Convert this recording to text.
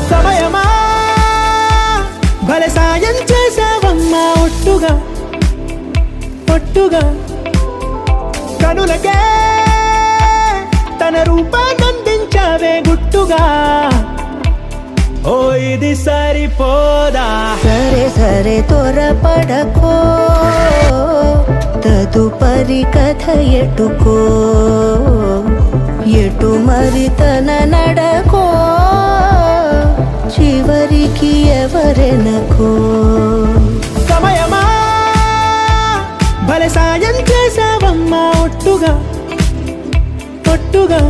సమయమా భలే సాయం చేసావమ్మా ఒట్టుగా ఒట్టుగా కనులకే తన రూపాన్నందించావే గుట్టుగా ఓ ఇది సరిపోదా సరే సరే త్వరపడకో తదుపరి కథ ఎటుకో ఎటు మరి తన నడకో చివరికి ఎవరెనకో సమయమా భలే సాయం చేసావమ్మా ఒట్టుగా ఒట్టుగా